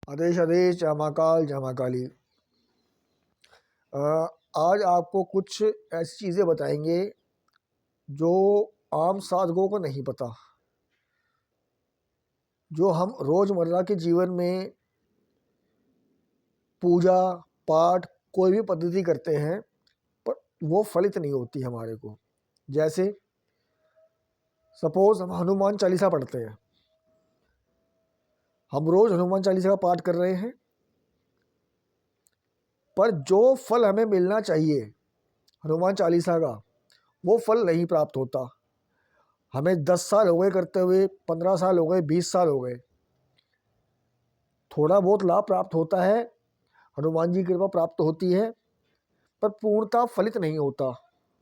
आदेश आदेश जय महाकाल जय महाकाली। आज आपको कुछ ऐसी चीज़ें बताएंगे जो आम साधकों को नहीं पता, जो हम रोज़मर्रा के जीवन में पूजा पाठ कोई भी पद्धति करते हैं पर वो फलित नहीं होती हमारे को। जैसे सपोज हम हनुमान चालीसा पढ़ते हैं, हम रोज़ हनुमान चालीसा का पाठ कर रहे हैं, पर जो फल हमें मिलना चाहिए हनुमान चालीसा का वो फल नहीं प्राप्त होता। हमें 10 साल हो गए करते हुए, 15 साल हो गए, 20 साल हो गए, थोड़ा बहुत लाभ प्राप्त होता है, हनुमान जी की कृपा प्राप्त होती है, पर पूर्णतः फलित नहीं होता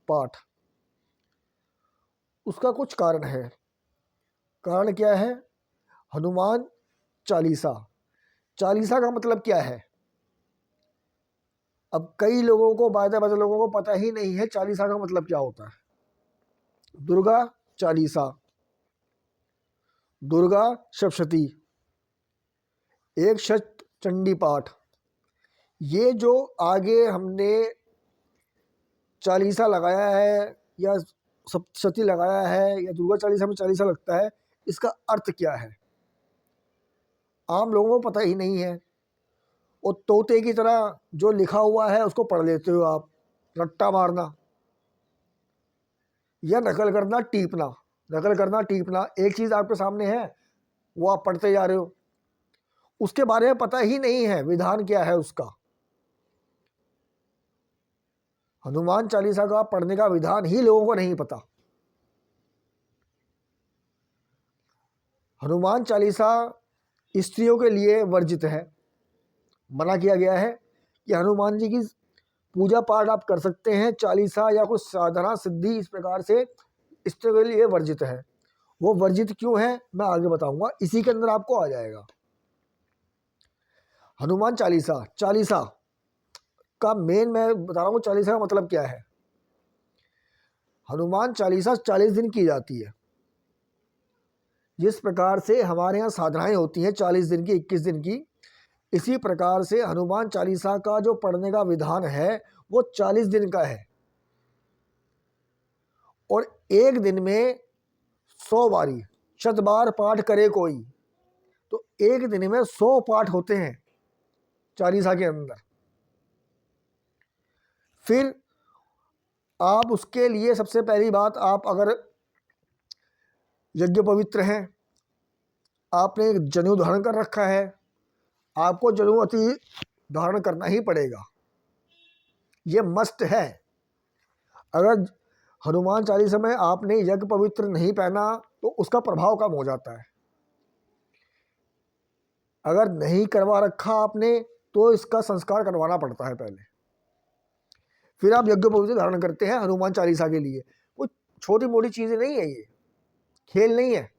पाठ। उसका कुछ कारण है। कारण क्या है? हनुमान चालीसा, चालीसा का मतलब क्या है? अब कई लोगों को, बादे बादे लोगों को पता ही नहीं है चालीसा का मतलब क्या होता है। दुर्गा चालीसा, दुर्गा सप्तशती, एक शत चंडी पाठ, ये जो आगे हमने चालीसा लगाया है या सप्तशती लगाया है या दुर्गा चालीसा में चालीसा लगता है, इसका अर्थ क्या है आम लोगों को पता ही नहीं है। और तोते की तरह जो लिखा हुआ है उसको पढ़ लेते हो आप, रट्टा मारना या नकल करना टीपना। नकल करना टीपना एक चीज़ आपके सामने है, वो आप पढ़ते जा रहे हो, उसके बारे में पता ही नहीं है विधान क्या है उसका। हनुमान चालीसा का पढ़ने का विधान ही लोगों को नहीं पता। हनुमान चालीसा स्त्रियों के लिए वर्जित है, मना किया गया है कि हनुमान जी की पूजा पाठ आप कर सकते हैं, चालीसा या कुछ साधना सिद्धि इस प्रकार से स्त्रियों के लिए वर्जित है। वो वर्जित क्यों है मैं आगे बताऊंगा, इसी के अंदर आपको आ जाएगा। हनुमान चालीसा, चालीसा का मेन मैं बता रहा हूँ चालीसा का मतलब क्या है। हनुमान चालीसा 40 दिन की जाती है। जिस प्रकार से हमारे यहाँ साधनाएं होती हैं 40 दिन की, 21 दिन की, इसी प्रकार से हनुमान चालीसा का जो पढ़ने का विधान है वो 40 दिन का है। और एक दिन में 100 बारी, 100 बार पाठ करे कोई, तो एक दिन में 100 पाठ होते हैं चालीसा के अंदर। फिर आप उसके लिए सबसे पहली बात, आप अगर यज्ञ पवित्र हैं, आपने जनेऊ धारण कर रखा है, आपको जनेऊ अति धारण करना ही पड़ेगा, ये मस्ट है। अगर हनुमान चालीसा में आपने यज्ञ पवित्र नहीं पहना तो उसका प्रभाव कम हो जाता है। अगर नहीं करवा रखा आपने तो इसका संस्कार करवाना पड़ता है पहले, फिर आप यज्ञ पवित्र धारण करते हैं हनुमान चालीसा के लिए। कुछ छोटी मोटी चीज़ें नहीं है, ये खेल नहीं है,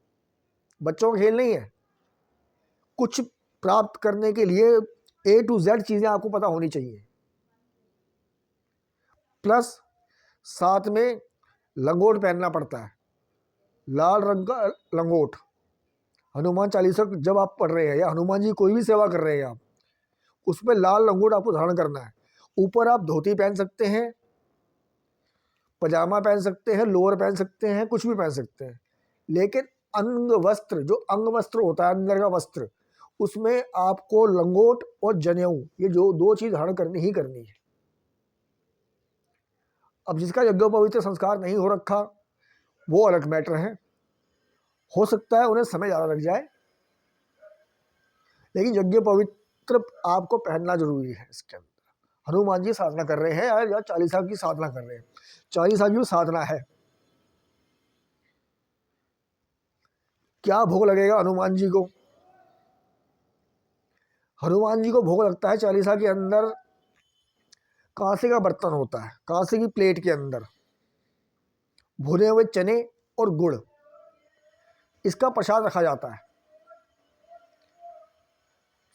बच्चों का खेल नहीं है। कुछ प्राप्त करने के लिए A to Z चीज़ें आपको पता होनी चाहिए। प्लस साथ में लंगोट पहनना पड़ता है, लाल रंग का लंगोट। हनुमान चालीसा जब आप पढ़ रहे हैं या हनुमान जी कोई भी सेवा कर रहे हैं आप, उसमें लाल लंगोट आपको धारण करना है। ऊपर आप धोती पहन सकते हैं, पजामा पहन सकते हैं, लोअर पहन सकते हैं, कुछ भी पहन सकते हैं, लेकिन अंग वस्त्र, जो अंग वस्त्र होता है अंदर का वस्त्र, उसमें आपको लंगोट और जनेऊ, ये जो दो चीज़ धारण करनी ही करनी है। अब जिसका यज्ञोपवीत संस्कार नहीं हो रखा वो अलग मैटर है, हो सकता है उन्हें समय ज़्यादा लग जाए, लेकिन यज्ञ पवित्र आपको पहनना जरूरी है। इसके अंदर हनुमान जी साधना कर रहे हैं या चालीसा की साधना कर रहे हैं, चालीसा की साधना है। क्या भोग लगेगा हनुमान जी को? हनुमान जी को भोग लगता है चालीसा के अंदर, कांसे का बर्तन होता है, कांसे की प्लेट के अंदर भुने हुए चने और गुड़, इसका प्रसाद रखा जाता है।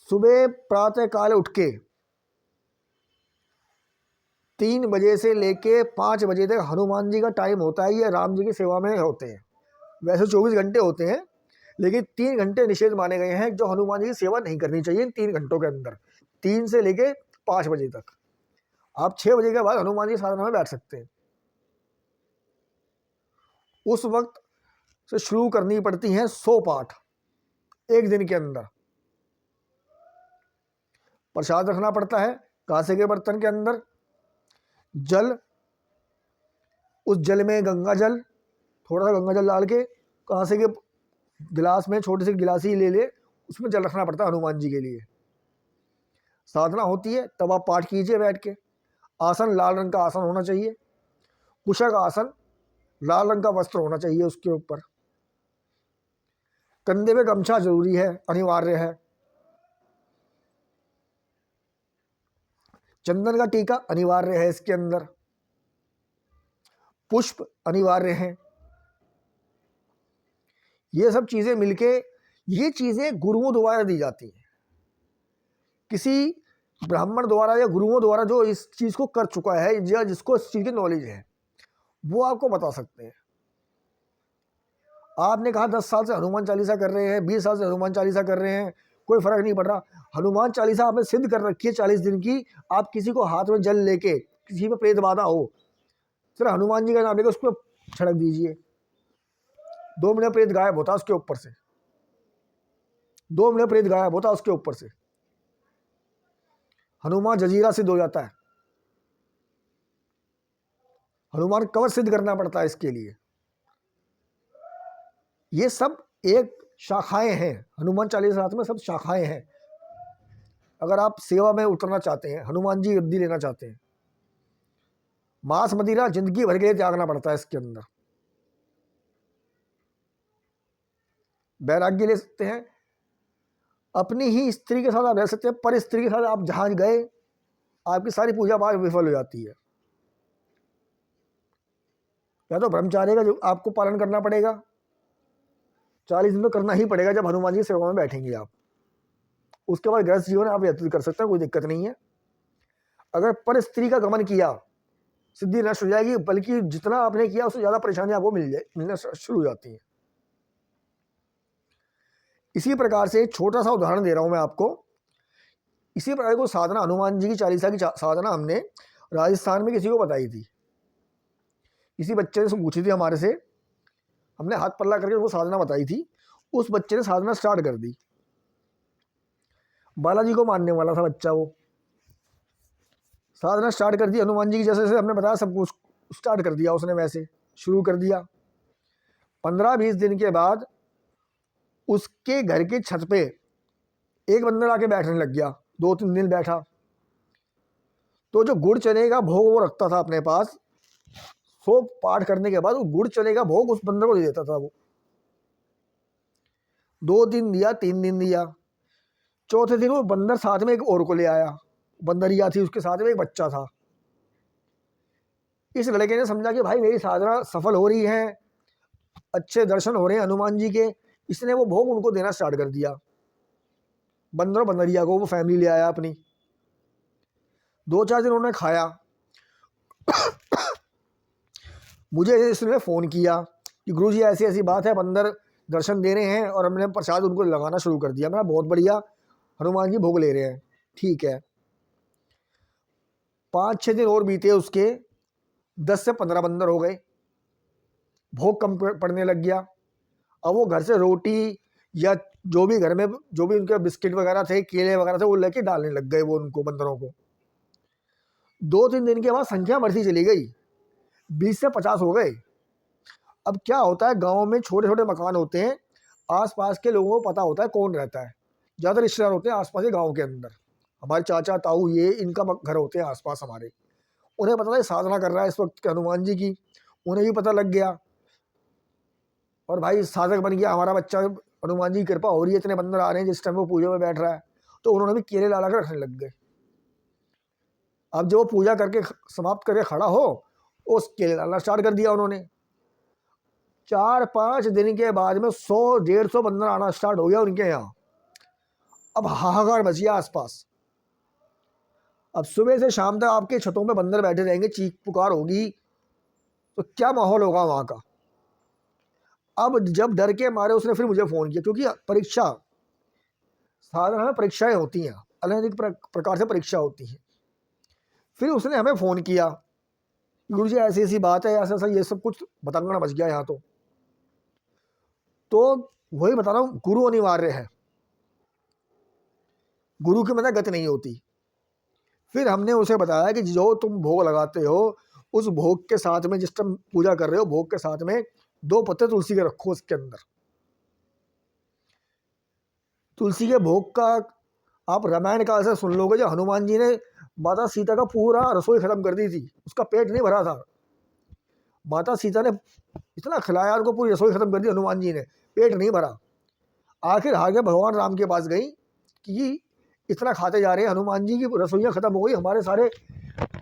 सुबह प्रातः काल उठ के 3 बजे से लेके 5 बजे तक हनुमान जी का टाइम होता है। ये राम जी की सेवा में होते हैं, वैसे 24 घंटे होते हैं, लेकिन 3 घंटे निषेध माने गए हैं जो हनुमान जी की सेवा नहीं करनी चाहिए इन 3 घंटों के अंदर, 3 से लेके 5 बजे तक। आप 6 बजे के बाद हनुमान जी साधना में बैठ सकते हैं। उस वक्त से शुरू करनी पड़ती हैं 100 पाठ एक दिन के अंदर। प्रसाद रखना पड़ता है कांसे के बर्तन के अंदर, जल, उस जल में गंगा जल, थोड़ा सा गंगा जल डाल के कांसे के गिलास में, छोटी सी गिलासी ले ले, उसमें जल रखना पड़ता है हनुमान जी के लिए। साधना होती है तब आप पाठ कीजिए बैठ के। आसन लाल रंग का आसन होना चाहिए, कुशक आसन, लाल रंग का वस्त्र होना चाहिए उसके ऊपर। कंधे में गमछा जरूरी है, अनिवार्य है। चंदन का टीका अनिवार्य है इसके अंदर, पुष्प अनिवार्य हैं। ये सब चीजें मिलके, ये चीजें गुरुओं द्वारा दी जाती हैं, किसी ब्राह्मण द्वारा या गुरुओं द्वारा जो इस चीज को कर चुका है या जिसको इस चीज की नॉलेज है वो आपको बता सकते हैं। आपने कहा 10 साल से हनुमान चालीसा कर रहे हैं, 20 साल से हनुमान चालीसा कर रहे हैं, कोई फर्क नहीं पड़ रहा। हनुमान चालीसा आपने सिद्ध कर रखी है 40 दिन की। आप किसी को हाथ में जल लेके, किसी पे प्रेत बाधा हो, सिर्फ हनुमान जी का नाम लेकर उस पर छिड़क दीजिए, 2 मिनट प्रेत गायब होता उसके ऊपर से, 2 मिनट प्रेत गायब होता उसके ऊपर से। हनुमान जजीरा सिद्ध हो जाता है। हनुमान कवच सिद्ध करना पड़ता है इसके लिए। ये सब एक शाखाएं हैं, हनुमान चालीसा में सब शाखाएं हैं। अगर आप सेवा में उतरना चाहते हैं, हनुमान जी गद्दी लेना चाहते हैं, मांस मदिरा जिंदगी भर के लिए त्यागना पड़ता है इसके अंदर। वैराग्य ले सकते हैं, अपनी ही स्त्री के साथ आप रह सकते हैं, पर स्त्री के साथ आप जहां गए आपकी सारी पूजा पाठ विफल हो जाती है। या तो ब्रह्मचार्य का जो आपको पालन करना पड़ेगा, 40 दिन तो करना ही पड़ेगा जब हनुमान जी सेवा में बैठेंगे आप। उसके बाद गृहस्थ जीवन आप व्यतीत कर सकते हैं, कोई दिक्कत नहीं है। अगर पर स्त्री का गमन किया सिद्धि नष्ट हो जाएगी, बल्कि जितना आपने किया उससे ज्यादा परेशानी आपको मिलना शुरू हो जाती है। इसी प्रकार से छोटा सा उदाहरण दे रहा हूं मैं आपको। इसी प्रकार को साधना, हनुमान जी की चालीसा की साधना हमने राजस्थान में किसी को बताई थी, किसी बच्चे से पूछी थी हमारे से, हमने हाथ पल्ला करके उसको साधना बताई थी। उस बच्चे ने साधना स्टार्ट कर दी। बालाजी को मानने वाला था बच्चा, वो साधना स्टार्ट कर दी हनुमान जी की, जैसे जैसे हमने बताया सब कुछ स्टार्ट कर दिया उसने, वैसे शुरू कर दिया। 15-20 दिन के बाद उसके घर की छत पे एक बंदर आके बैठने लग गया। 2-3 दिन बैठा तो जो गुड़ चने का भोग वो रखता था अपने पास, 100 पाठ करने के बाद वो गुड़ चने का भोग उस बंदर को दे देता था। वो 2 दिन दिया, 3 दिन दिया, चौथे दिन वो बंदर साथ में एक और को ले आया, बंदरिया थी, उसके साथ में एक बच्चा था। इस लड़के ने समझा कि भाई मेरी साधना सफल हो रही है, अच्छे दर्शन हो रहे हैं हनुमान जी के, इसने वो भोग उनको देना स्टार्ट कर दिया। बंदर बंदरिया को वो फैमिली ले आया अपनी। 2-4 दिन उन्होंने खाया। मुझे इसने फ़ोन किया कि गुरुजी ऐसी ऐसी बात है, बंदर दर्शन दे रहे हैं और हमने प्रसाद उनको लगाना शुरू कर दिया। मैं बहुत बढ़िया, हनुमान जी भोग ले रहे हैं, ठीक है। 5-6 दिन और बीते, उसके 10 से 15 बंदर हो गए, भोग कम पड़ने लग गया। अब वो घर से रोटी या जो भी घर में जो भी उनके बिस्किट वगैरह थे, केले वगैरह थे, वो लेके डालने लग गए वो उनको, बंदरों को। 2-3 दिन के बाद संख्या बढ़ती चली गई, 20 से 50 हो गए। अब क्या होता है, गांव में छोटे छोटे मकान होते हैं, आसपास के लोगों को पता होता है कौन रहता है, ज़्यादा रिश्तेदार होते हैं आसपास के गांव के अंदर। हमारे चाचा ताऊ ये इनका घर होते हैं आसपास हमारे, उन्हें पता था साधना कर रहा है इस वक्त हनुमान जी की, उन्हें भी पता लग गया। और भाई साधक बन गया हमारा बच्चा, हनुमान जी की कृपा हो रही है, इतने बंदर आ रहे हैं जिस टाइम वो पूजा में बैठ रहा है। तो उन्होंने भी केले ला कर रखने लग गए। अब जब वो पूजा करके समाप्त करके खड़ा हो, उस केले लाना स्टार्ट कर दिया उन्होंने। 4-5 दिन के बाद में 100-150 बंदर आना स्टार्ट हो गया उनके यहाँ। अब हाहाकार मच गया आसपास। अब सुबह से शाम तक आपके छतों में बंदर बैठे रहेंगे, चीख पुकार होगी, तो क्या माहौल होगा वहाँ का। अब जब डर के मारे उसने फिर मुझे फ़ोन किया, क्योंकि परीक्षा, साधना में परीक्षाएं होती हैं, अलग अलग प्रकार से परीक्षा होती है। फिर उसने हमें फ़ोन किया, गुरु जी ऐसी ऐसी बात है, ऐसा ऐसा ये सब कुछ बतंगड़ बच गया यहाँ। तो वही बता रहा हूँ, गुरु अनिवार्य है, गुरु की मदद गति नहीं होती। फिर हमने उसे बताया कि जो तुम भोग लगाते हो, उस भोग के साथ में, जिस टाइम पूजा कर रहे हो, भोग के साथ में 2 पत्ते तुलसी के रखो उसके अंदर। तुलसी के भोग का आप रामायण काल से सुन लोगे, जब हनुमान जी ने माता सीता का पूरा रसोई खत्म कर दी थी, उसका पेट नहीं भरा था, माता सीता ने इतना खिलाया, उनको पूरी रसोई खत्म कर दी, हनुमान जी ने पेट नहीं भरा। आखिर आगे भगवान राम के पास गई कि इतना खाते जा रहे हैं, हनुमान जी की रसोइयाँ खत्म हो गई, हमारे सारे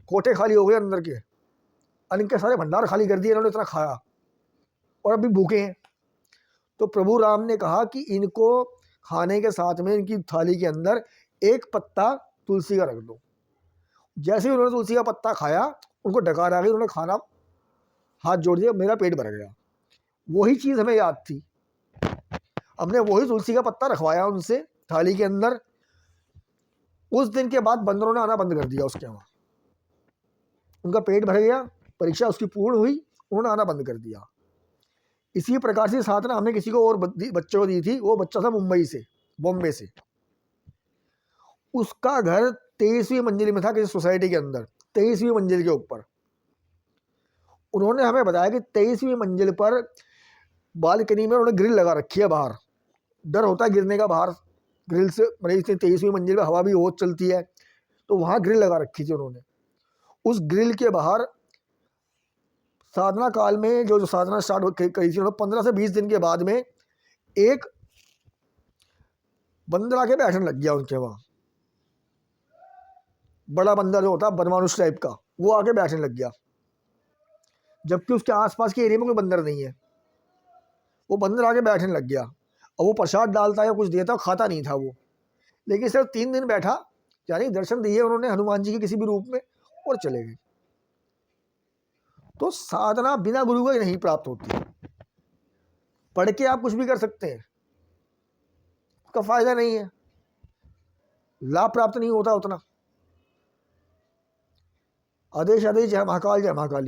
कोठे खाली हो गए अंदर के, अन्न के सारे भंडार खाली कर दिए, इन्होंने इतना खाया और अभी भूखे हैं। तो प्रभु राम ने कहा कि इनको खाने के साथ में इनकी थाली के अंदर 1 पत्ता तुलसी का रख दो। जैसे ही उन्होंने तुलसी का पत्ता खाया, उनको डकार आ गई, उन्होंने खाना हाथ जोड़ दिया, मेरा पेट भर गया। वही चीज़ हमें याद थी, हमने वही तुलसी का पत्ता रखवाया उनसे थाली के अंदर। उस दिन के बाद बंदरों ने आना बंद कर दिया उसके वहाँ, उनका पेट भर गया, परीक्षा उसकी पूर्ण हुई, उन्होंने आना बंद कर दिया। इसी प्रकार से साधना हमने किसी को और बच्चे को दी थी। वो बच्चा था मुंबई से, बॉम्बे से, उसका घर 23वीं मंजिल में था, किसी सोसाइटी के अंदर 23वीं मंजिल के ऊपर। उन्होंने हमें बताया कि 23वीं मंजिल पर बालकनी में उन्होंने ग्रिल लगा रखी है बाहर, डर होता है गिरने का बाहर ग्रिल से, मतलब इसलिए 23वीं मंजिल पर हवा भी बहुत चलती है, तो वहाँ ग्रिल लगा रखी थी उन्होंने। उस ग्रिल के बाहर साधना काल में जो साधना स्टार्ट करी थी, 15 से 20 दिन के बाद में एक बंदर आके बैठने लग गया उनके वहाँ, बड़ा बंदर जो होता है बनमानुष टाइप का, वो आके बैठने लग गया, जबकि उसके आसपास के एरिया में कोई बंदर नहीं है। वो बंदर आके बैठने लग गया, और वो प्रसाद डालता या कुछ देता, खाता नहीं था वो, लेकिन सिर्फ 3 दिन बैठा, यानी दर्शन दिए उन्होंने हनुमान जी के किसी भी रूप में, और चले गए। तो साधना बिना गुरु के नहीं प्राप्त होती। पढ़ के आप कुछ भी कर सकते हैं, उसका फायदा नहीं है, लाभ प्राप्त नहीं होता उतना। आदेश आदेश, जय महाकाल, जय महाकाली।